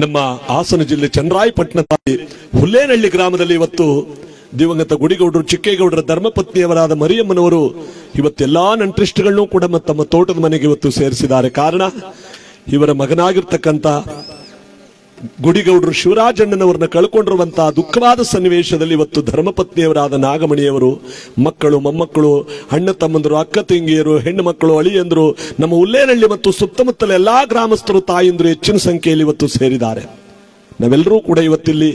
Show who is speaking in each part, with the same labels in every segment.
Speaker 1: ನಮ್ಮ ಹಾಸನ ಜಿಲ್ಲೆ ಚನ್ನರಾಯಪಟ್ಟಣದ ಹುಲ್ಲೇನಹಳ್ಳಿ ಗ್ರಾಮದಲ್ಲಿ ಇವತ್ತು ದಿವಂಗತ ಗುಡಿಗೌಡರು ಚಿಕ್ಕೇಗೌಡರ ಧರ್ಮಪತ್ನಿಯವರಾದ ಮರಿಯಮ್ಮನವರು ಇವತ್ತೆಲ್ಲಾ ನಂಟ್ರಿಸ್ಟ್ಗಳನ್ನು ಕೂಡ ತಮ್ಮ ತೋಟದ ಮನೆಗೆ ಇವತ್ತು ಸೇರಿಸಿದ್ದಾರೆ. ಕಾರಣ ಇವರ ಮಗನಾಗಿರ್ತಕ್ಕಂಥ ಗುಡಿಗೌಡರು ಶಿವರಾಜಣ್ಣನವರನ್ನ ಕಳ್ಕೊಂಡಿರುವಂತಹ ದುಃಖವಾದ ಸನ್ನಿವೇಶದಲ್ಲಿ ಇವತ್ತು ಧರ್ಮಪತ್ನಿಯವರಾದ ನಾಗಮಣಿಯವರು ಮಕ್ಕಳು ಮೊಮ್ಮಕ್ಕಳು ಅಣ್ಣ ತಮ್ಮಂದರು ಅಕ್ಕ ತಂಗಿಯರು ಹೆಣ್ಣು ಮಕ್ಕಳು ಅಳಿಯಂದರು ನಮ್ಮ ಹುಲ್ಲೇನಹಳ್ಳಿ ಮತ್ತು ಸುತ್ತಮುತ್ತಲ ಎಲ್ಲಾ ಗ್ರಾಮಸ್ಥರು ತಾಯಂದರು ಹೆಚ್ಚಿನ ಸಂಖ್ಯೆಯಲ್ಲಿ ಇವತ್ತು ಸೇರಿದ್ದಾರೆ. ನಾವೆಲ್ಲರೂ ಕೂಡ ಇವತ್ತಿಲ್ಲಿ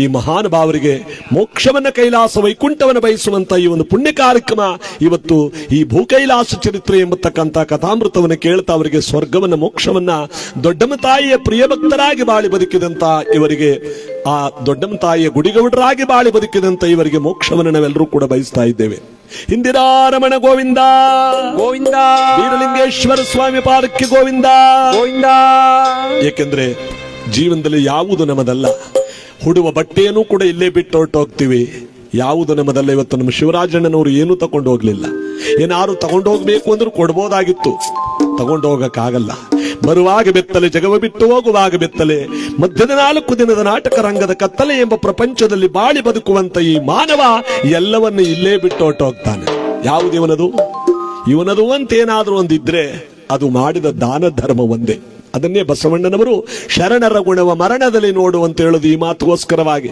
Speaker 1: ಈ ಮಹಾನುಭಾವರಿಗೆ ಮೋಕ್ಷವನ್ನ ಕೈಲಾಸ ವೈಕುಂಠವನ್ನ ಬಯಸುವಂತ ಈ ಒಂದು ಪುಣ್ಯ ಕಾರ್ಯಕ್ರಮ ಇವತ್ತು ಈ ಭೂಕೈಲಾಸ ಚರಿತ್ರೆ ಎಂಬತಕ್ಕಂಥ ಕಥಾಮೃತವನ್ನು ಕೇಳ್ತಾ ಅವರಿಗೆ ಸ್ವರ್ಗವನ್ನ ಮೋಕ್ಷವನ್ನ ದೊಡ್ಡಮ್ಮ ತಾಯಿಯ ಪ್ರಿಯ ಭಕ್ತರಾಗಿ ಬಾಳಿ ಬದುಕಿದಂತ ಇವರಿಗೆ ಆ ದೊಡ್ಡಮ್ಮ ತಾಯಿಯ ಗುಡಿಗೌಡರಾಗಿ ಬಾಳಿ ಬದುಕಿದಂತ ಇವರಿಗೆ ಮೋಕ್ಷವನ್ನು ನಾವೆಲ್ಲರೂ ಕೂಡ ಬಯಸ್ತಾ ಇದ್ದೇವೆ. ಇಂದಿರಾ ರಮಣ ಗೋವಿಂದ
Speaker 2: ಗೋವಿಂದ,
Speaker 1: ವೀರಲಿಂಗೇಶ್ವರ ಸ್ವಾಮಿ ಪಾದಕ್ಕೆ ಗೋವಿಂದ
Speaker 2: ಗೋವಿಂದ.
Speaker 1: ಏಕೆಂದ್ರೆ ಜೀವನದಲ್ಲಿ ಯಾವುದು ನಮ್ಮದಲ್ಲ. ಹುಡುವ ಬಟ್ಟೆಯನ್ನು ಕೂಡ ಇಲ್ಲೇ ಬಿಟ್ಟು ಹೊರಟೋಗ್ತೀವಿ. ಯಾವುದು ನಮ್ಮದಲ್ಲ. ಇವತ್ತು ನಮ್ಮ ಶಿವರಾಜಣ್ಣನವರು ಏನೂ ತಗೊಂಡು ಹೋಗ್ಲಿಲ್ಲ. ಏನಾರು ತಗೊಂಡು ಹೋಗ್ಬೇಕು ಅಂದ್ರೂ ಕೊಡ್ಬೋದಾಗಿತ್ತು, ತಗೊಂಡು ಹೋಗಕ್ಕಾಗಲ್ಲ. ಬರುವಾಗ ಬೆತ್ತಲೆ, ಜಗವ ಬಿಟ್ಟು ಹೋಗುವಾಗ ಬೆತ್ತಲೆ, ಮಧ್ಯದ 4 ದಿನದ ನಾಟಕ ರಂಗದ ಕತ್ತಲೆ ಎಂಬ ಪ್ರಪಂಚದಲ್ಲಿ ಬಾಳಿ ಬದುಕುವಂತ ಈ ಮಾನವ ಎಲ್ಲವನ್ನು ಇಲ್ಲೇ ಬಿಟ್ಟು ಹೊರಟೋಗ್ತಾನೆ. ಯಾವುದು ಇವನದು ಅಂತೇನಾದ್ರೂ ಒಂದಿದ್ರೆ ಅದು ಮಾಡಿದ ದಾನ ಧರ್ಮ ಒಂದೇ. ಅದನ್ನೇ ಬಸವಣ್ಣನವರು ಶರಣರ ಗುಣವ ಮರಣದಲ್ಲಿ ನೋಡು ಅಂತ ಹೇಳೋದು ಈ ಮಾತುಗೋಸ್ಕರವಾಗಿ.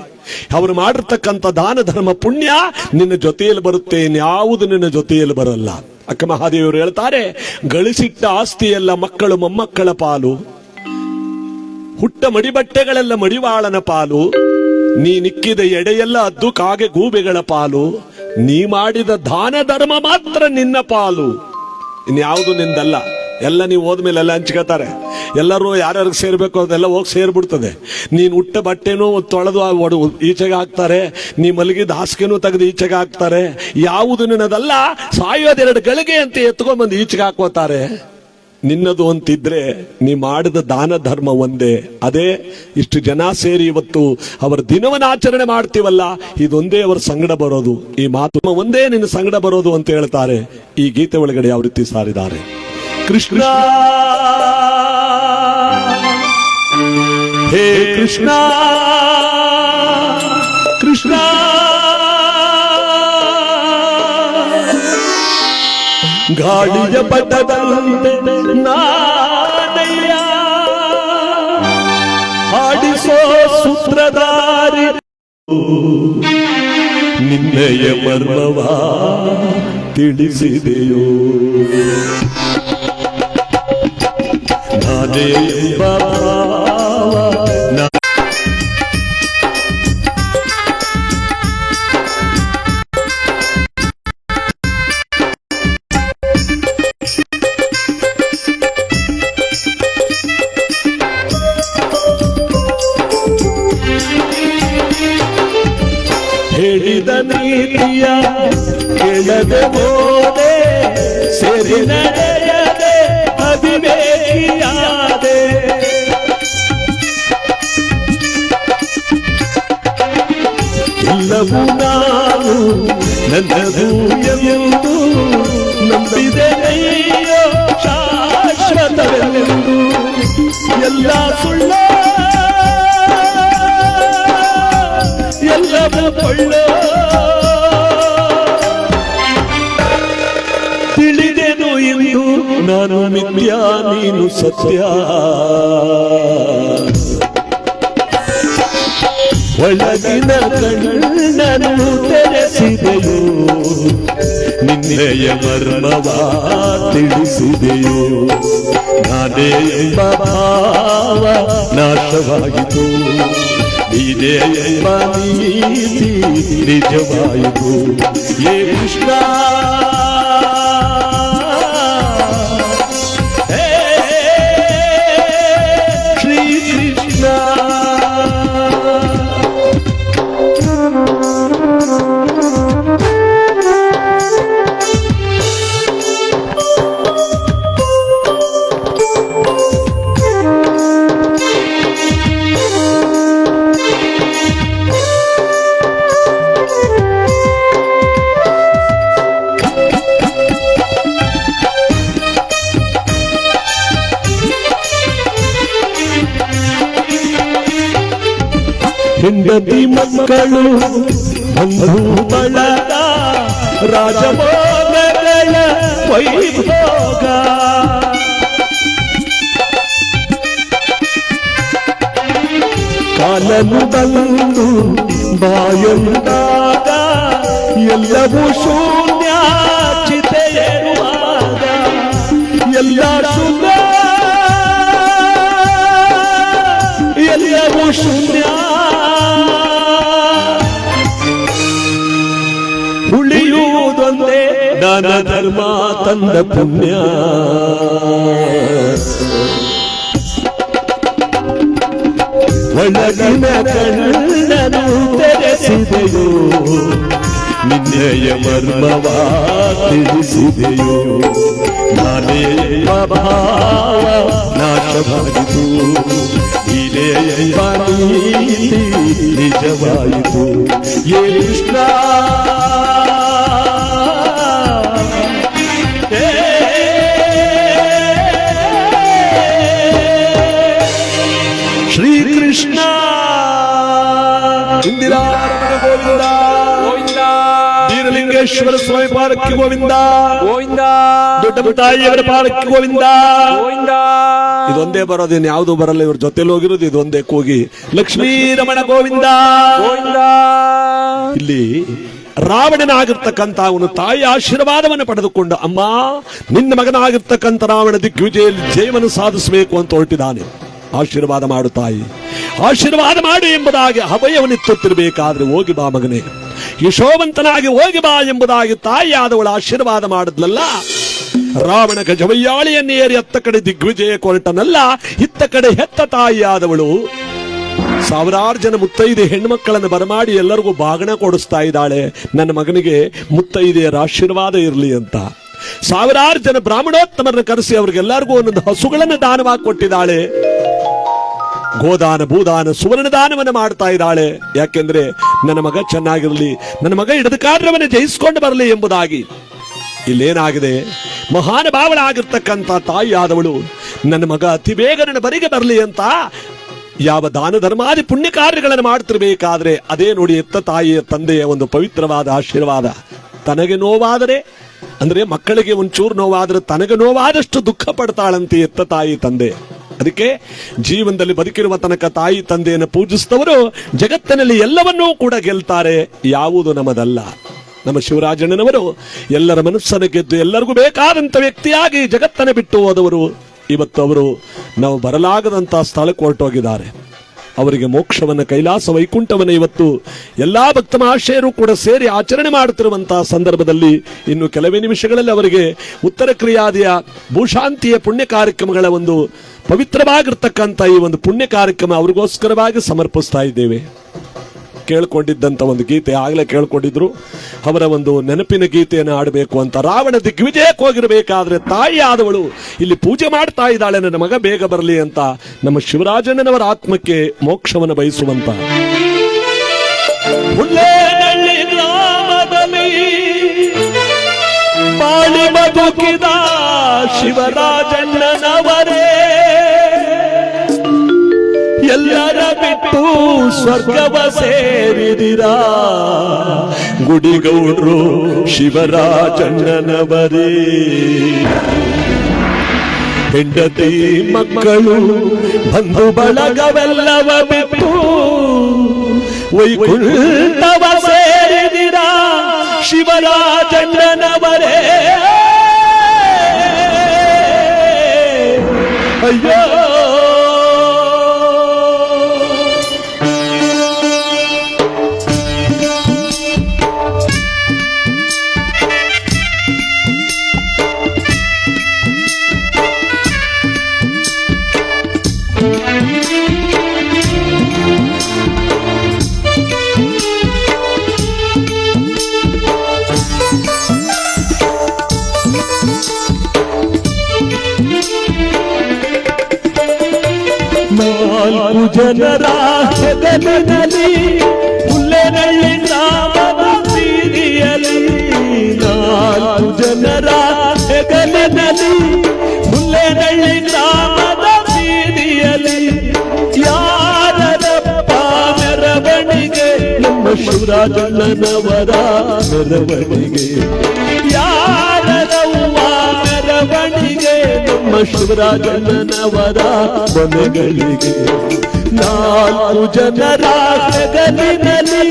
Speaker 1: ಅವರು ಮಾಡಿರ್ತಕ್ಕಂಥ ದಾನ ಧರ್ಮ ಪುಣ್ಯ ನಿನ್ನ ಜೊತೆಯಲ್ಲಿ ಬರುತ್ತೆ, ಇನ್ಯಾವುದು ನಿನ್ನ ಜೊತೆಯಲ್ಲಿ ಬರಲ್ಲ. ಅಕ್ಕ ಮಹಾದೇವರು ಹೇಳ್ತಾರೆ, ಗಳಿಸಿಟ್ಟ ಆಸ್ತಿಯೆಲ್ಲ ಮಕ್ಕಳು ಮೊಮ್ಮಕ್ಕಳ ಪಾಲು, ಹುಟ್ಟ ಮಡಿಬಟ್ಟೆಗಳೆಲ್ಲ ಮಡಿವಾಳನ ಪಾಲು, ನೀ ನಿಕ್ಕಿದ ಎಡೆಯೆಲ್ಲ ಅದ್ದು ಕಾಗೆ ಗೂಬೆಗಳ ಪಾಲು, ನೀ ಮಾಡಿದ ದಾನ ಧರ್ಮ ಮಾತ್ರ ನಿನ್ನ ಪಾಲು, ಇನ್ಯಾವುದು ನಿಂದಲ್ಲ. ಎಲ್ಲ ನೀವು ಹೋದ್ಮೇಲೆ ಎಲ್ಲ ಹಂಚ್ಕೋತಾರೆ. ಎಲ್ಲರೂ ಯಾರ್ಯಾರಿಗೆ ಸೇರ್ಬೇಕು ಅದೆಲ್ಲ ಹೋಗಿ ಸೇರ್ಬಿಡ್ತದೆ. ನೀನು ಹುಟ್ಟ ಬಟ್ಟೆನೂ ತೊಳೆದು ಈಚೆಗೆ ಹಾಕ್ತಾರೆ, ನೀ ಮಲಗಿದ ಹಾಸಿಗೆನೂ ತೆಗೆದು ಈಚೆಗೆ ಹಾಕ್ತಾರೆ. ಯಾವುದು ನಿನ್ನದಲ್ಲ, ಸಾಯೋದೆರಡು ಗಳಿಗೆ ಅಂತ ಎತ್ಕೊಂಡ್ಬಂದು ಈಚೆಗೆ ಹಾಕೋತಾರೆ. ನಿನ್ನದು ಅಂತಿದ್ರೆ ನೀ ಮಾಡಿದ ದಾನ ಧರ್ಮ ಒಂದೇ. ಅದೇ ಇಷ್ಟು ಜನ ಸೇರಿ ಇವತ್ತು ಅವರ ದಿನವನ್ನ ಆಚರಣೆ ಮಾಡ್ತೀವಲ್ಲ, ಇದೊಂದೇ ಅವರ ಸಂಗಡ ಬರೋದು. ಈ ಮಾತು ಒಂದೇ ನಿನ್ನ ಸಂಗಡ ಬರೋದು ಅಂತ ಹೇಳ್ತಾರೆ. ಈ ಗೀತೆ ಒಳಗಡೆ ಯಾವ ರೀತಿ ಸಾರಿದ್ದಾರೆ. ಕೃಷ್ಣ ಹೇ ಕೃಷ್ಣ ಕೃಷ್ಣ ಗಾಳಿಯ ಪಟದಂತೆ ನಾನಯ್ಯ ಹಾಡಿಸೋ ಸೂತ್ರಧಾರಿ ನಿನ್ನಯ ಮರ್ಮವ ತಿಳಿಸಿದೆಯೋ ನಾನೇ ಹೇಳಿದ ನೀತಿಯ ಕೇಳದೆ ಹೋದೆ, ಸೇರಿ ನಡೆಯದೆ ಅವಿವೇಕಿಯಾದೆ, ಎಲ್ಲವೂ ನಾನು ನನ್ನದು ಎಂದು ನಂಬಿದೆನೆಯೋ ಶಾಶ್ವತವೆಂದು, ಎಲ್ಲ ಸುಳ್ಳ ಎಲ್ಲವೂ ಕೊಳ್ಳೋ ತಿಳಿದೆನು ಎಂದು ನಾನು ಮಿಥ್ಯ ನೀನು ಸತ್ಯ, ಒಳಗಿನ ಕಣ್ಣನ್ನು ತೆರೆಸಿದೆಯೋ ನಿನ್ನೆಯ ಮರ್ಮವ ತಿಳಿಸಿದೆಯೋ, ನಾನೇ ಎಂಬ ಭಾವ ನಾಶವಾಗಿತು, ನೀನೇ ಎಂಬ ನೀತಿ ನಿಜವಾಯಿತು. ಹೇ ಕೃಷ್ಣ ಹೇ ಶ್ರೀ ಕೃಷ್ಣ. ಹೆಂಡತಿ ಮಕ್ಕಳು ಬಂಧು ಬಳಗ ರಾಜಭೋಗಗಳ ವೈಭೋಗ ಕಾಲನು ಬಂದು ಬಾಯೊಂದಾಗ ಎಲ್ಲವೂ ಶೂನ್ಯ ಚಿತೆಯೇರುವಾಗ ಎಲ್ಲ ಶೂನ್ಯ ಎಲ್ಲವೂ ಶೂನ್ಯ ಉಳಿಯುವುದೊಂದೇ ದಾನ ಧರ್ಮ ತಂದ ಪುಣ್ಯ ಒಳಗಿನ ಕಣ್ಣನು ತೆರೆಸಿದೆಯೋ ನಿನ್ನೆಯ ಮರ್ಮವ ತಿಳಿಸಿದೆಯೋ ನಾನೇ ಭಾವ ನಾಶವಾಯಿತು ಇಲೆಯ ನೀತಿ ನಿಜವಾಯಿತು ಏ ಕೃಷ್ಣ ಶ್ರೀಕೃಷ್ಣ ಇಂದಿರಾರಮಣ ಗೋವಿಂದ
Speaker 2: ಗೋವಿಂದ
Speaker 1: ವೀರಲಿಂಗೇಶ್ವರ ಸ್ವಾಮಿ ಪಾದಕ್ಕೆ ಗೋವಿಂದ
Speaker 2: ಗೋವಿಂದ
Speaker 1: ದೊಡ್ಡ ತಾಯಿಯವರ ಪಾದಕ್ಕೆ ಗೋವಿಂದ
Speaker 2: ಗೋವಿಂದ.
Speaker 1: ಇದೊಂದೇ ಬರೋದೇನು ಯಾವುದು ಬರಲ್ಲ, ಇವ್ರ ಜೊತೆಲಿ ಹೋಗಿರೋದು ಇದೊಂದೇ ಕೂಗಿ ಲಕ್ಷ್ಮೀ ರಮಣ ಗೋವಿಂದ
Speaker 2: ಗೋವಿಂದ.
Speaker 1: ಇಲ್ಲಿ ರಾವಣನಾಗಿರ್ತಕ್ಕಂಥ ಅವನು ತಾಯಿ ಆಶೀರ್ವಾದವನ್ನು ಪಡೆದುಕೊಂಡು ಅಮ್ಮ ನಿನ್ನ ಮಗನಾಗಿರ್ತಕ್ಕಂಥ ರಾವಣ ದಿಗ್ವಿಜಯಲ್ಲಿ ಜಯವನ್ನು ಸಾಧಿಸಬೇಕು ಅಂತ ಹೊರಟಿದ್ದಾನೆ. ಆಶೀರ್ವಾದ ಮಾಡು ತಾಯಿ, ಆಶೀರ್ವಾದ ಮಾಡು ಎಂಬುದಾಗಿ ಅಭಯವನ್ನಿತ್ತುತ್ತಿರಬೇಕಾದ್ರೆ ಹೋಗಿ ಬಾ ಮಗನೇ, ಯಶೋವಂತನಾಗಿ ಹೋಗಿ ಬಾ ಎಂಬುದಾಗಿ ತಾಯಿ ಆದವಳು ಆಶೀರ್ವಾದ ಮಾಡಿದ್ಲಲ್ಲ. ರಾವಣ ಗಜವಯ್ಯಾಳಿಯನ್ನು ಏರಿ ಅತ್ತ ಕಡೆ ದಿಗ್ವಿಜಯ ಕೊರಟನಲ್ಲ, ಇತ್ತ ಕಡೆ ಹೆತ್ತ ತಾಯಿ ಆದವಳು ಸಾವಿರಾರು ಜನ ಮುತ್ತೈದೆ ಹೆಣ್ಮಕ್ಕಳನ್ನು ಬರಮಾಡಿ ಎಲ್ಲರಿಗೂ ಬಾಗಣ ಕೊಡಿಸ್ತಾ ಇದ್ದಾಳೆ. ನನ್ನ ಮಗನಿಗೆ ಮುತ್ತೈದೆಯರ ಆಶೀರ್ವಾದ ಇರಲಿ ಅಂತ ಸಾವಿರಾರು ಜನ ಬ್ರಾಹ್ಮಣೋತ್ತಮರನ್ನು ಕರೆಸಿ ಅವ್ರಿಗೆಲ್ಲರಿಗೂ ಒಂದೊಂದು ಹಸುಗಳನ್ನು ದಾನವಾಗಿ ಕೊಟ್ಟಿದ್ದಾಳೆ. ಗೋದಾನ ಭೂದಾನ ಸುವರ್ಣ ದಾನವನ್ನು ಮಾಡ್ತಾ ಇದ್ದಾಳೆ. ಯಾಕೆಂದ್ರೆ ನನ್ನ ಮಗ ಚೆನ್ನಾಗಿರಲಿ, ನನ್ನ ಮಗ ಹಿಡಿದ ಕಾರ್ಯವನ್ನು ಜಯಿಸಿಕೊಂಡು ಬರಲಿ ಎಂಬುದಾಗಿ. ಇಲ್ಲೇನಾಗಿದೆ, ಮಹಾನುಭಾವಳಾಗಿರ್ತಕ್ಕಂಥ ತಾಯಿ ಆದವಳು ನನ್ನ ಮಗ ಅತಿ ಬೇಗ ನನ್ನ ಬರಿಗೆ ಬರಲಿ ಅಂತ ಯಾವ ದಾನ ಧರ್ಮಾದಿ ಪುಣ್ಯ ಕಾರ್ಯಗಳನ್ನು ಮಾಡ್ತಿರ್ಬೇಕಾದ್ರೆ ಅದೇ ನೋಡಿ ಎತ್ತ ತಾಯಿಯ ತಂದೆಯ ಒಂದು ಪವಿತ್ರವಾದ ಆಶೀರ್ವಾದ. ತನಗೆ ನೋವಾದರೆ ಅಂದ್ರೆ ಮಕ್ಕಳಿಗೆ ಒಂಚೂರು ನೋವಾದರೆ ತನಗೆ ನೋವಾದಷ್ಟು ದುಃಖ ಪಡ್ತಾಳಂತೆ ಎತ್ತ ತಾಯಿ ತಂದೆ. ಅದಕ್ಕೆ ಜೀವನದಲ್ಲಿ ಬದುಕಿರುವ ತನಕ ತಾಯಿ ತಂದೆಯನ್ನು ಪೂಜಿಸಿದವರು ಜಗತ್ತಿನಲ್ಲಿ ಎಲ್ಲವನ್ನೂ ಕೂಡ ಗೆಲ್ತಾರೆ. ಯಾವುದು ನಮ್ಮದಲ್ಲ. ನಮ್ಮ ಶಿವರಾಜಣ್ಣನವರು ಎಲ್ಲರ ಮನಸ್ಸನ್ನು ಗೆದ್ದು ಎಲ್ಲರಿಗೂ ಬೇಕಾದಂತ ವ್ಯಕ್ತಿಯಾಗಿ ಜಗತ್ತನ್ನು ಬಿಟ್ಟು ಹೋದವರು. ಇವತ್ತು ಅವರು ನಾವು ಬರಲಾಗದಂತ ಸ್ಥಳಕ್ಕೆ ಹೊರಟೋಗಿದ್ದಾರೆ. ಅವರಿಗೆ ಮೋಕ್ಷವನ್ನು ಕೈಲಾಸ ವೈಕುಂಠವನ್ನು ಇವತ್ತು ಎಲ್ಲಾ ಭಕ್ತ ಮಹಾಶಯರು ಕೂಡ ಸೇರಿ ಆಚರಣೆ ಮಾಡುತ್ತಿರುವಂತಹ ಸಂದರ್ಭದಲ್ಲಿ ಇನ್ನು ಕೆಲವೇ ನಿಮಿಷಗಳಲ್ಲಿ ಅವರಿಗೆ ಉತ್ತರ ಕ್ರಿಯಾದಿಯ ಭೂಶಾಂತಿಯ ಪುಣ್ಯ ಕಾರ್ಯಕ್ರಮಗಳ ಒಂದು ಪವಿತ್ರವಾಗಿರ್ತಕ್ಕಂಥ ಈ ಒಂದು ಪುಣ್ಯ ಕಾರ್ಯಕ್ರಮ ಅವ್ರಿಗೋಸ್ಕರವಾಗಿ ಸಮರ್ಪಿಸ್ತಾ ಇದ್ದೇವೆ. ಕೇಳ್ಕೊಂಡಿದ್ದಂತ ಒಂದು ಗೀತೆ ಆಗಲೇ ಕೇಳ್ಕೊಂಡಿದ್ರು, ಅವರ ಒಂದು ನೆನಪಿನ ಗೀತೆಯನ್ನು ಆಡಬೇಕು ಅಂತ. ರಾವಣ ದಿಗ್ವಿಜಯಕ್ಕೆ ಹೋಗಿರಬೇಕಾದ್ರೆ ತಾಯಿ ಆದವಳು ಇಲ್ಲಿ ಪೂಜೆ ಮಾಡ್ತಾ ಇದ್ದಾಳೆ, ನನ್ನ ಮಗ ಬೇಗ ಬರಲಿ ಅಂತ. ನಮ್ಮ ಶಿವರಾಜಣ್ಣನವರ ಆತ್ಮಕ್ಕೆ ಮೋಕ್ಷವನ್ನು ಬಯಸುವಂತ ಹುಲ್ಲೇನಹಳ್ಳಿ ಗ್ರಾಮದಲ್ಲಿ ಬಾಳಿ ಬದುಕಿದ ಶಿವರಾಜಣ್ಣನವರೇ ಎಲ್ಲರ ಬಿಟ್ಟು ಸ್ವರ್ಗವ ಸೇರಿದಿರಾ ಗುಡಿಗೌಡ್ರು ಶಿವರಾಜಣ್ಣನವರೇ. ಹೆಂಡತಿ ಮಕ್ಕಳು ಬಂಧು ಬಳಗವೆಲ್ಲವ ಬಿಟ್ಟು ವೈಕುಂಠವ ಸೇರಿದಿರಾ ಶಿವರಾಜಣ್ಣನವರೇ. ಅಯ್ಯೋ ನಾಲ್ಕು ಜನರ ಹೆಗಲಿನಲ್ಲಿ ಹುಲ್ಲೇನಹಳ್ಳಿ ಗ್ರಾಮದ ಬೀದಿಯಲ್ಲಿ, ನಾಲ್ಕು ಜನರ ಹೆಗಲಿನಲ್ಲಿ ಹುಲ್ಲೇನಹಳ್ಳಿ ಗ್ರಾಮದ ಬೀದಿಯಲ್ಲಿ ಯಾರದಪ್ಪ ಮೆರವಣಿಗೆ ಶಿವರಾಜಣ್ಣನವರ ಮೆರವಣಿಗೆ. ಯಾರದವ್ವ ಮೆರವಣಿಗೆ ನಮ್ಮ ಶಿವರಾಜಣ್ಣನವರ ಮನೆಗಳಿಗೆ. 4 ಜನರ ಹೆಗಲಿನಲ್ಲಿ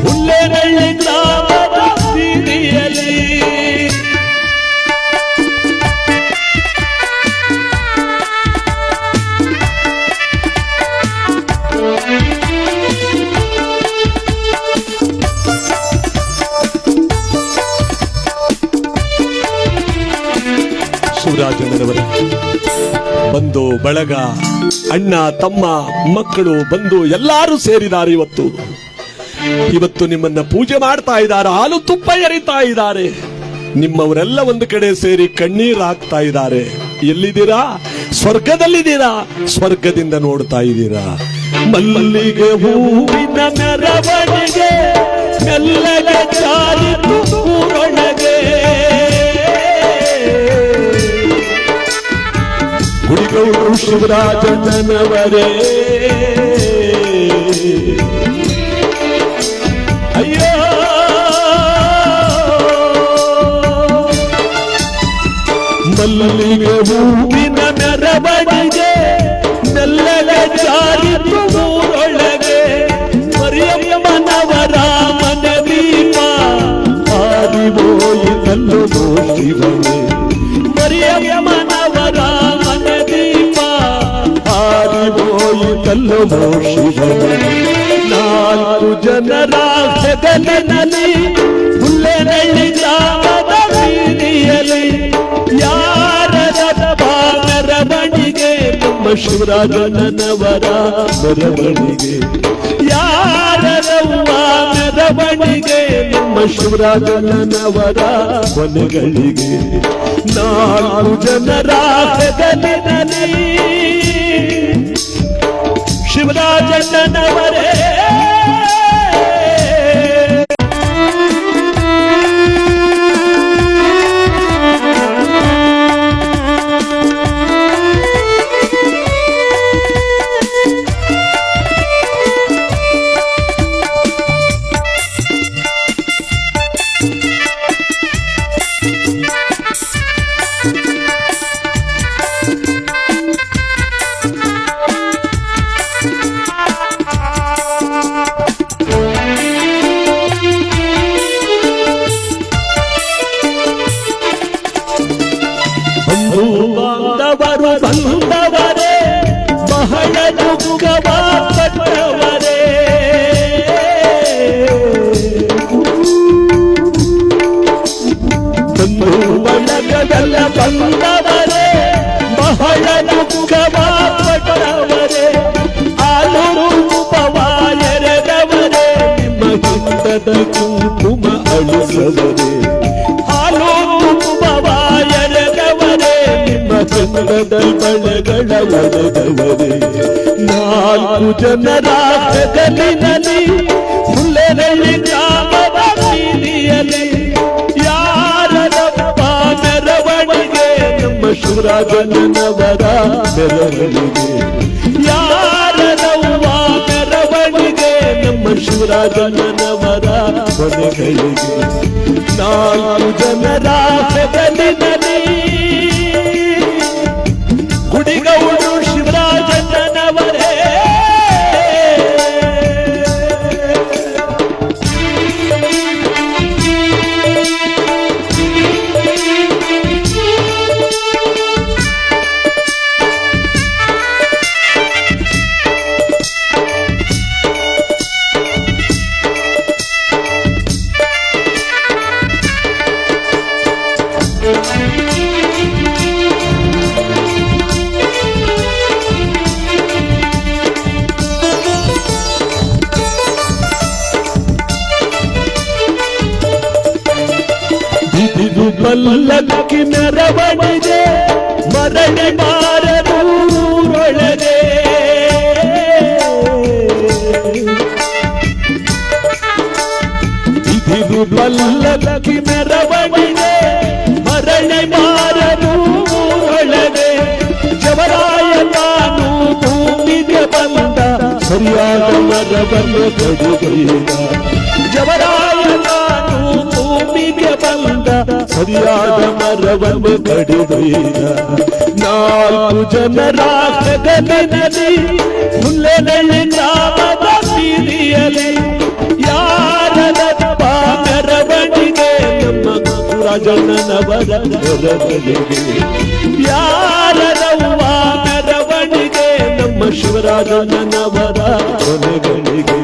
Speaker 1: ಹುಲ್ಲೇನಹಳ್ಳಿ ಗ್ರಾಮದ ಬೀದಿಯಲ್ಲಿ. ಶಿವರಾಜಣ್ಣನವರ ಬಂಧು ಬಳಗ, ಅಣ್ಣ ತಮ್ಮ ಮಕ್ಕಳು ಬಂಧು ಎಲ್ಲರೂ ಸೇರಿದ್ದಾರೆ. ಇವತ್ತು ನಿಮ್ಮನ್ನ ಪೂಜೆ ಮಾಡ್ತಾ ಇದ್ದಾರೆ, ಹಾಲು ತುಪ್ಪ ಎರಿತಾ ಇದ್ದಾರೆ. ನಿಮ್ಮವರೆಲ್ಲ ಒಂದು ಕಡೆ ಸೇರಿ ಕಣ್ಣೀರು ಹಾಕ್ತಾ ಇದ್ದಾರೆ. ಎಲ್ಲಿದ್ದೀರಾ? ಸ್ವರ್ಗದಲ್ಲಿದ್ದೀರಾ. ಸ್ವರ್ಗದಿಂದ ನೋಡ್ತಾ ಇದ್ದೀರಾ. ಮಲ್ಲಿಗೆ ಹೂವಿನ ಮೆರವಣಿಗೆ ಮೆಲ್ಲಗೆ ಜಾರಿತು ಊರೊಳಗೆ. ಗುಡಿಗೌಡರು ಶಿವರಾಜಣ್ಣನವರೇ ಅಯ್ಯೋ. ಮಲ್ಲಿಗೆ ಹೂವಿನ ಮೆರವಣಿಗೆ ಮೆಲ್ಲಗೆ ಜಾರಿತು ಊರೊಳಗೆ. ಮರಿಯಮ್ಮನವರ ಮನೆ ದೀಪ ಆರಿಹೋಯಿತಲ್ಲೋ ಶಿವನೇ. ಮರಿಯಮ್ಮನವರ ಮನೆ ದೀಪ ಆರಿಹೋಯಿತಲ್ಲೋ ಶಿವನೇ. 4 ಜನರ ಹೆಗಲಿನಲ್ಲಿ ಹುಲ್ಲೇನಹಳ್ಳಿ ಗ್ರಾಮದ ಬೀದಿಯಲ್ಲಿ. ಯಾರದಪ್ಪ ಮೆರವಣಿಗೆ ನಮ್ಮ ಶಿವರಾಜಣ್ಣನವರ ಮೆರವಣಿಗೆ. ಯಾರದವ್ವ ಮೆರವಣಿಗೆ ನಮ್ಮ ಶಿವರಾಜಣ್ಣನವರ ಕೊನೆಗಳಿಗೆ. 4 ಜನರ ಹೆಗಲಿನಲ್ಲಿ ಶಿವರಾಜಣ್ಣನವರೇ. ಬಾಂಧವರು ಬಂದವರೇ ಬಹಳ ದುಃಖವ ಪಟ್ಟವರೇ. ಬಂಧು ಬಳಗದಲ್ಲ ಬಂದವರೇ ಬಹಳ ದುಃಖವ ಪಟ್ಟವರೇ. ಆಲು ರೂಪವ ಎರೆದವರೇ ನಿಮ್ಮ ಹಿಂದದ ಕುಂಕುಮ ಅಳಿಸವರೇ. ಹಾಲು ರೂಪವ ಎರೆದವರೇ ನಿಮ್ಮ ಹಿಂದದ ಬಳೆಗಳ ಒಡೆದವರೇ. 4 ಜನರ ಹೆಗಲಿನಲ್ಲಿ ಹುಲ್ಲೇನಹಳ್ಳಿ ಗ್ರಾಮದ ಬೀದಿಯಲ್ಲಿ. ಯಾರದಪ್ಪ ಮೆರವಣಿಗೆ ನಮ್ಮ ಶಿವರಾಜಣ್ಣನವರ ಮೆರವಣಿಗೆ. ಯಾರದವ್ವ ಮೆರವಣಿಗೆ ನಮ್ಮ ಶಿವರಾಜಣ್ಣನವರ ಕೊನೆಗಳಿಗೆ. 4 ಜನರ ಹೆಗಲಿನಲ್ಲಿ ಗುಡಿಗೌಡರು ಶಿವರಾಜಣ್ಣನವರೇ. ಇದು ಪಲ್ಲಕ್ಕಿ ಮೆರವಣಿಗೆ ಮರಳಿ ಬಾರದೂರೊಳಗೆ. ಇದು ಪಲ್ಲಕ್ಕಿ ಮೆರವಣಿಗೆ ಮರಳಿ ಬಾರದೂರೊಳಗೆ. ಜವರಾಯ ತಾನು ಭೂಮಿಗೆ ಬಂದ ಸರಿಯಾದ ಮರವನ್ನು ಕಡಿದೊಯ್ದ. ಜವರಾಯ ತಾನು ಭೂಮಿಗೆ ಬಂದ ಸರಿಯಾದ ಮರವನ್ನು ಕಡಿದೊಯ್ದ. 4 ಜನರ ಹೆಗಲಿನಲ್ಲಿ ಹುಲ್ಲೆನಳ್ಳಿ ಗ್ರಾಮದ ಬೀದಿಯಲ್ಲಿ ಯಾರದಪ್ಪ ಮೆರವಣಿಗೆ ನಮ್ಮ ರಾಜಣ್ಣನವರ ಮೆರವಣಿಗೆ. ಯಾರದವ್ವ ಮೆರವಣಿಗೆ ನಮ್ಮ ಶಿವರಾಜಣ್ಣನವರ ಕೊನೆಗಳಿಗೆ.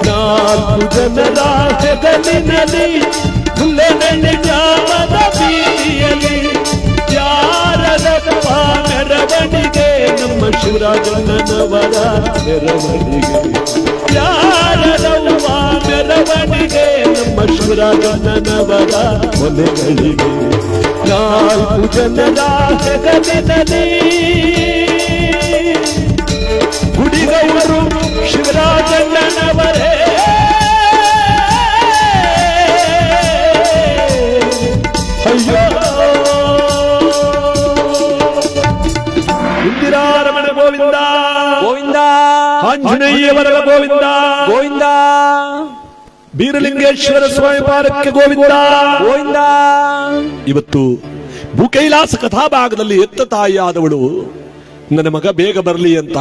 Speaker 1: 4 ಜನರ ಹೆಗಲಿನಲ್ಲಿ ಹುಲ್ಲೆನಳ್ಳಿ ಗ್ರಾಮದ ಬೀದಿಯಲ್ಲಿ ಯಾರದಪ್ಪ ಮೆರವಣಿಗೆ ನಮ್ಮ ಶಿವರಾಜಣ್ಣನವರ ಮೆರವಣಿಗೆ. ಯಾರದವ್ವ ಮೆರವಣಿಗೆ ನಮ್ಮ ಶಿವರಾಜಣ್ಣನವರ ಕೊನೆಗಳಿಗೆ. 4 ಜನರ ಹೆಗಲಿನಲ್ಲಿ ಗುಡಿಗವರು ಶಿವರಾಜಣ್ಣನವರೇ. ಅಯ್ಯೋ ಇಂದಿರಾರಮಣ ಗೋವಿಂದ
Speaker 2: ಗೋವಿಂದ
Speaker 1: ಆಂಜನೇಯವರ ಗೋವಿಂದ
Speaker 2: ಗೋವಿಂದ
Speaker 1: ಬೀರಲಿಂಗೇಶ್ವರ ಸ್ವಾಮಿ ಪಾದಕ್ಕೆ ಗೋವಿಂದ
Speaker 2: ಗೋವಿಂದ.
Speaker 1: ಇವತ್ತು ಭೂಕೈಲಾಸ ಕಥಾಭಾಗದಲ್ಲಿ ಎತ್ತ ತಾಯಿಯಾದವಳು ನನ್ನ ಮಗ ಬೇಗ ಬರಲಿ ಅಂತ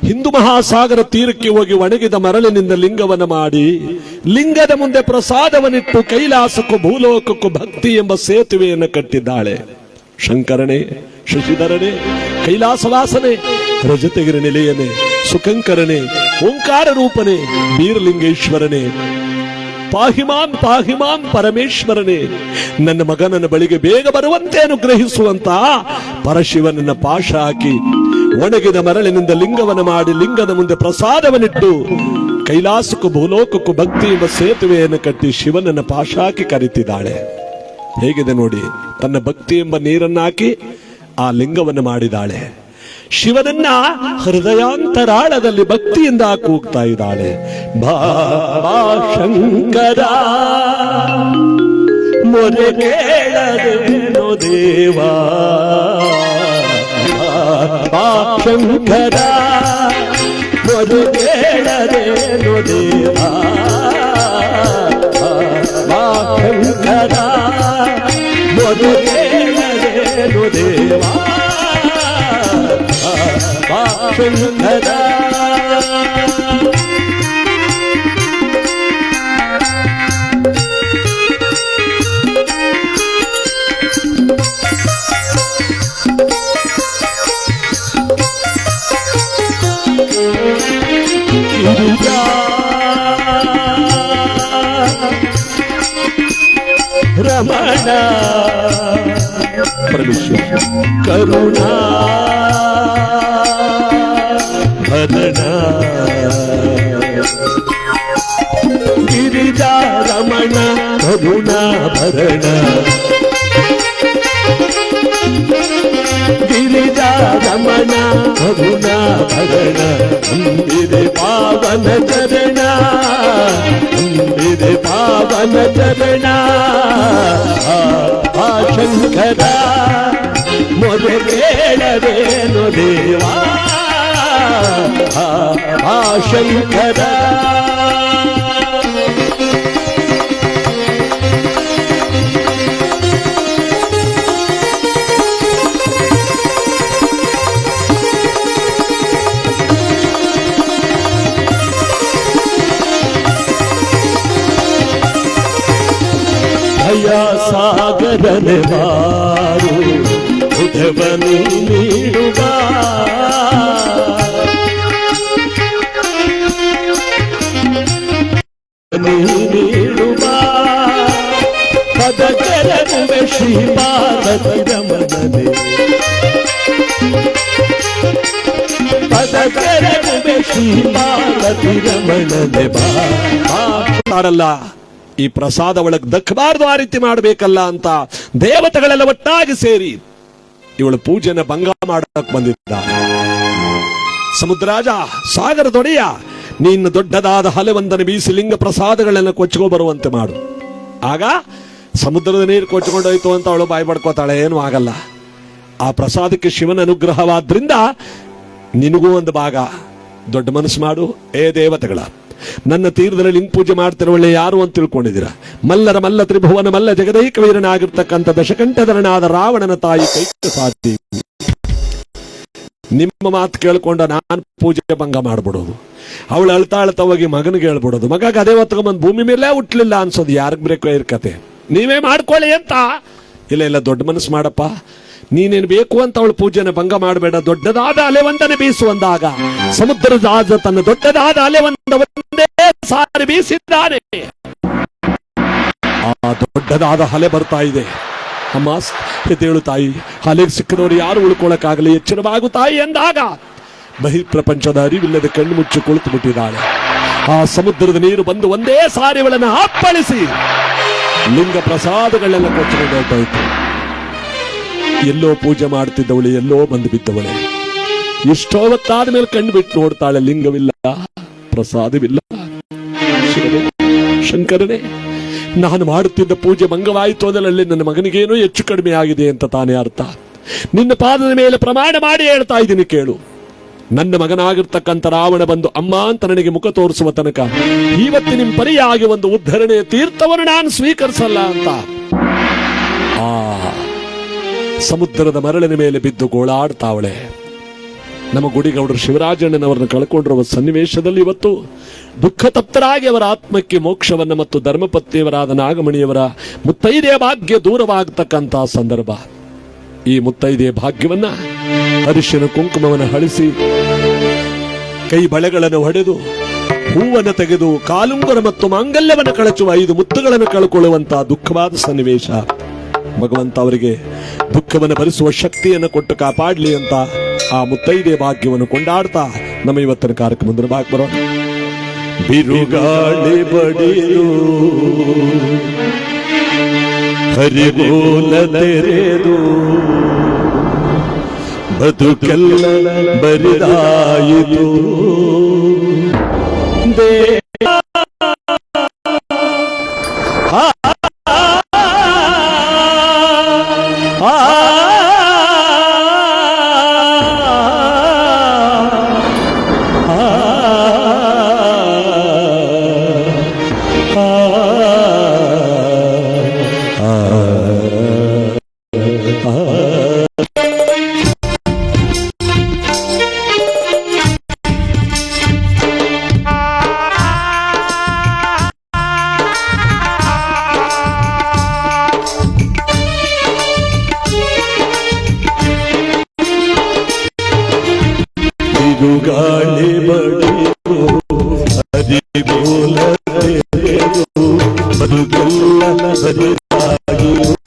Speaker 1: ಹಿಂದೂ ಮಹಾಸಾಗರ ತೀರಕ್ಕೆ ಹೋಗಿ ಒಣಗಿದ ಮರಳಿನಿಂದ ಲಿಂಗವನ್ನ ಮಾಡಿ ಲಿಂಗದ ಮುಂದೆ ಪ್ರಸಾದವನ್ನಿಟ್ಟು ಕೈಲಾಸಕ್ಕೂ ಭೂಲೋಕಕ್ಕೂ ಭಕ್ತಿ ಎಂಬ ಸೇತುವೆಯನ್ನು ಕಟ್ಟಿದ್ದಾಳೆ. ಶಂಕರನೇ, ಶಶಿಧರನೇ, ಕೈಲಾಸವಾಸನೆ, ರಜತಗಿರಿ ನಿಲೆಯನೇ, ಸುಖಂಕರನೇ, ಓಂಕಾರ ರೂಪನೇ, ಬೀರಲಿಂಗೇಶ್ವರನೇ, ಪಾಹಿಮಾನ್ ಪಾಹಿಮಾನ್ ಪರಮೇಶ್ವರನೇ, ನನ್ನ ಮಗನನ್ನ ಬಳಿಗೆ ಬೇಗ ಬರುವಂತೆ ಅನುಗ್ರಹಿಸುವಂತ ಪರಶಿವನನ್ನ ಪಾಶ ಹಾಕಿ ಒಣಗಿದ ಮರಳಿನಿಂದ ಲಿಂಗವನ್ನ ಮಾಡಿ ಲಿಂಗದ ಮುಂದೆ ಪ್ರಸಾದವನ್ನಿಟ್ಟು ಕೈಲಾಸಕ್ಕೂ ಭೂಲೋಕಕ್ಕೂ ಭಕ್ತಿ ಎಂಬ ಸೇತುವೆಯನ್ನು ಕಟ್ಟಿ ಶಿವನನ್ನ ಪಾಶ ಹಾಕಿ ಕರೀತಿದ್ದಾಳೆ. ಹೇಗಿದೆ ನೋಡಿ, ತನ್ನ ಭಕ್ತಿ ಎಂಬ ನೀರನ್ನಾಕಿ ಆ ಲಿಂಗವನ್ನು ಮಾಡಿದಾಳೆ. ಶಿವನನ್ನ ಹೃದಯಾಂತರಾಳದಲ್ಲಿ ಭಕ್ತಿಯಿಂದ ಕೂಗ್ತಾ ಇದ್ದಾಳೆ. ಬಾಬಾ ಶಂಕರ ಮೊರೆ ಕೇಳದೇನೋ ದೇವಾ, ಬಾಬಾ ಶಂಕರ ಮೊರೆ ಕೇಳದೇನೋ ದೇವಾ, ಬಾಬಾ ಶಂಕರ ಮೊರೆ ಕೇಳದೇನೋ ದೇವಾ, ಶಂಕರ. ರಮಣ ಪರಮೇಶ್ವರ ಕರುಣಾ ಭರಣ ಗಿರಿಜಾ ರಮಣ ಕರುಣಾ ಭರಣ ಗಿರಿಜಾ ರಮಣ ಕರುಣಾ ಭರಣ ಅಂಬಿದೆ ಪಾವನ ಚರಣ ಅಂಬಿದೆ ಪಾವನ ಚರಣ ಆ ಶಂಕರ ಮೊರೆ ಕೇಳದೇನು ದೇವಾ ಆ ಶಂಕರ. ಭಯ ಸಾಗರನೆ ಬಾರು ಉದವನು ನೀಡುವ ನೀಡುವ ಪದಕರನುವೆ ಶ್ರೀಪಾರ್ವತಿ ರಮಣನೆ ಪದಕರನುವೆ ಶ್ರೀಪಾರ್ವತಿ ರಮಣನೆ ಬಾರಲ್ಲ. ಈ ಪ್ರಸಾದ ಒಳಗ್ ದಕ್ಕಬಾರ್ದು, ಆ ರೀತಿ ಮಾಡಬೇಕಲ್ಲ ಅಂತ ದೇವತೆಗಳೆಲ್ಲ ಒಟ್ಟಾಗಿ ಸೇರಿ ಇವಳು ಪೂಜೆನ ಭಂಗ ಮಾಡಕ್ ಬಂದಿದ್ದ. ಸಮುದ್ರರಾಜ, ಸಾಗರದೊಡೆಯ, ನೀನು ದೊಡ್ಡದಾದ ಹಲೆವೊಂದನ್ನು ಬೀಸಿ ಲಿಂಗ ಪ್ರಸಾದಗಳನ್ನ ಕೊಚ್ಕೊ ಬರುವಂತೆ ಮಾಡು. ಆಗ ಸಮುದ್ರದ ನೀರು ಕೊಚ್ಕೊಂಡೋಯ್ತು ಅಂತ ಅವಳು ಬಾಯಿ ಪಡ್ಕೋತಾಳೆ, ಏನು ಆಗಲ್ಲ. ಆ ಪ್ರಸಾದಕ್ಕೆ ಶಿವನ ಅನುಗ್ರಹವಾದ್ರಿಂದ ನಿನಗೂ ಒಂದು ಭಾಗ, ದೊಡ್ಡ ಮನಸ್ಸು ಮಾಡು. ಏ ದೇವತೆಗಳ, ನನ್ನ ತೀರದಲ್ಲಿ ಲಿಂಗ ಪೂಜೆ ಮಾಡ್ತಿರುವಳ್ಳೆ ಯಾರು ಅಂತ ತಿಳ್ಕೊಂಡಿದ್ದೀರಾ? ಮಲ್ಲರ ಮಲ್ಲ ತ್ರಿಭುವನ ಮಲ್ಲ ಜಗದೈಕ ವೀರನಾಗಿರ್ತಕ್ಕಂಥ ದಶಕಂಠಧರನಾದ ರಾವಣನ ತಾಯಿ ಕೈಕ ಸಾಧ್ಯ. ನಿಮ್ಮ ಮಾತು ಕೇಳ್ಕೊಂಡ ನಾನು ಪೂಜೆ ಭಂಗ ಮಾಡ್ಬಿಡೋದು, ಅವಳು ಅಳ್ತಾಳ್ತವಾಗಿ ಮಗನಿಗೆ ಹೇಳ್ಬಿಡೋದು, ಮಗ ಅದೇ ಹೊತ್ಕೊಂಬಂದು ಭೂಮಿ ಮೇಲೆ ಹುಟ್ಲಿಲ್ಲ ಅನ್ಸೋದು ಯಾರಿಗ್ ಬೇಕು ಇರ್ಕತೆ, ನೀವೇ ಮಾಡ್ಕೊಳ್ಳಿ ಅಂತ. ಇಲ್ಲ ಇಲ್ಲ, ದೊಡ್ಡ ಮನಸ್ಸು ಮಾಡಪ್ಪ, ನೀನೇನು ಬೇಕು ಅಂತ ಅವಳು ಪೂಜೆನ ಭಂಗ ಮಾಡಬೇಡ. ದೊಡ್ಡದಾದ ಅಲೆ ಒಂದನೆ ಬೀಸುವಂದಾಗ ಸಮುದ್ರದ ರಾಜ ತನ್ನ ದೊಡ್ಡದಾದ ಅಲೆ ಒಂದೇ ಸಾರಿ ಬೀಸಿದ್ದಾನೆ. ಆ ದೊಡ್ಡದಾದ ಅಲೆ ಬರ್ತಾ ಇದೆ. ಅಮ್ಮ ಎದ್ದೇಳು ತಾಯಿ, ಅಲೆಗೆ ಸಿಕ್ಕದವರು ಯಾರು ಉಳ್ಕೊಳಕ್ಕಾಗಲಿ, ಎಚ್ಚರವಾಗು ತಾಯಿ ಎಂದಾಗ ಬಹಿರ್ಪ್ರಪಂಚದ ಅರಿವಿಲ್ಲದೆ ಕಣ್ಣು ಮುಚ್ಚಿ ಕುಳಿತು ಬಿಟ್ಟಿದ್ದಾಳೆ. ಆ ಸಮುದ್ರದ ನೀರು ಬಂದು ಒಂದೇ ಸಾರಿ ಅವಳನ್ನು ಅಪ್ಪಳಿಸಿ ಲಿಂಗ ಪ್ರಸಾದಗಳೆಲ್ಲ ಕೊಚ್ಚಿಕೊಂಡು ಹೊರಟಾಯ್ತು. ಎಲ್ಲೋ ಪೂಜೆ ಮಾಡ್ತಿದ್ದವಳೆ ಎಲ್ಲೋ ಬಂದು ಬಿದ್ದವಳೆ. ಎಷ್ಟೋ ಹೊತ್ತಾದ ಮೇಲೆ ಕಣ್ಣು ಬಿಟ್ಟು ನೋಡ್ತಾಳೆ, ಲಿಂಗವಿಲ್ಲ, ಪ್ರಸಾದವಿಲ್ಲ. ಶಂಕರನೇ, ನಾನು ಮಾಡುತ್ತಿದ್ದ ಪೂಜೆ ಭಂಗವಾಯಿತು ಅದರಲ್ಲಿ ನನ್ನ ಮಗನಿಗೇನೋ ಹೆಚ್ಚು ಕಡಿಮೆ ಆಗಿದೆ ಅಂತ ತಾನೇ ಅರ್ಥ. ನಿನ್ನ ಪಾದದ ಮೇಲೆ ಪ್ರಮಾಣ ಮಾಡಿ ಹೇಳ್ತಾ ಇದ್ದೀನಿ ಕೇಳು. ನನ್ನ ಮಗನಾಗಿರ್ತಕ್ಕಂಥ ರಾವಣ ಬಂದು ಅಮ್ಮ ಅಂತ ನನಗೆ ಮುಖ ತೋರಿಸುವ ತನಕ ಇವತ್ತು ನಿಮ್ಮ ಪರಿಯಾಗಿ ಒಂದು ಉದ್ಧರಣೆಯ ತೀರ್ಥವನ್ನು ನಾನು ಸ್ವೀಕರಿಸಲ್ಲ ಅಂತ ಆ ಸಮುದ್ರದ ಮರಳಿನ ಮೇಲೆ ಬಿದ್ದು ಗೋಳಾಡ್ತಾವಳೆ. ನಮ್ಮ ಗುಡಿಗೌಡರು ಶಿವರಾಜಣ್ಣನವರನ್ನು ಕಳ್ಕೊಂಡಿರುವ ಸನ್ನಿವೇಶದಲ್ಲಿ ಇವತ್ತು ದುಃಖ ತಪ್ತರಾಗಿ ಅವರ ಆತ್ಮಕ್ಕೆ ಮೋಕ್ಷವನ್ನ ಮತ್ತು ಧರ್ಮಪತ್ನಿಯವರಾದ ನಾಗಮಣಿಯವರ ಮುತ್ತೈದೆಯ ಭಾಗ್ಯ ದೂರವಾಗತಕ್ಕಂಥ ಸಂದರ್ಭ. ಈ ಮುತ್ತೈದೆಯ ಭಾಗ್ಯವನ್ನ ಅರಿಶಿನ ಕುಂಕುಮವನ್ನು ಹಳಿಸಿ ಕೈ ಬಳೆಗಳನ್ನು ಹೊಡೆದು ಹೂವನ್ನು ತೆಗೆದು ಕಾಲುಂಗುರ ಮತ್ತು ಮಾಂಗಲ್ಯವನ್ನು ಕಳಚುವ 5 ಮುತ್ತುಗಳನ್ನು ಕಳ್ಕೊಳ್ಳುವಂತಹ ದುಃಖವಾದ ಸನ್ನಿವೇಶ. ಭಗವಂತ ಅವರಿಗೆ ದುಃಖವನ್ನು ಭರಿಸುವ ಶಕ್ತಿಯನ್ನು ಕೊಟ್ಟು ಕಾಪಾಡಲಿ ಅಂತ ಆ ಮುತ್ತೈದೆ ಭಾಗ್ಯವನ್ನು ಕೊಂಡಾಡ್ತಾ ನಮ್ಮ ಇವತ್ತಿನ ಕಾರ್ಯಕ್ರಮದ ಭಾಗ ಬರೋಣ. ಬಿರುಗಾಳಿ ಬಡಿದು ಹರಿಗೋಲ ತೆರೆದು ಬದುಕೆಲ್ಲ ಬರಿದಾಯಿತು ಬಿರುಗಾಳಿ ಬಡಿದು ಹರಿಗೋಲ ತೆರೆದು ಬದುಕೆಲ್ಲ ಬರಿದಾಯಿತು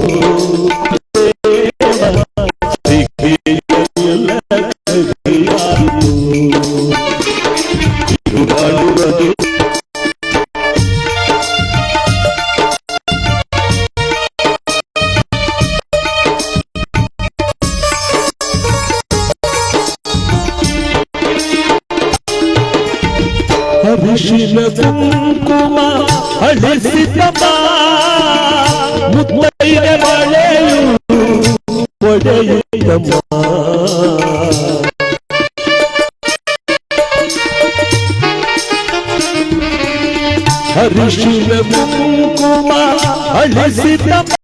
Speaker 1: ಅರಿಶಿನ ಕುಂಕುಮ ಹಳಿಸಿದಮ್ಮ ಮುತ್ತೈದೆ ಬಳೆಯು ಒಡೆಯುತ್ತಮ್ಮ. ಅರಿಶಿನ ಕುಂಕುಮ ಹಳಿಸಿದಮ್ಮ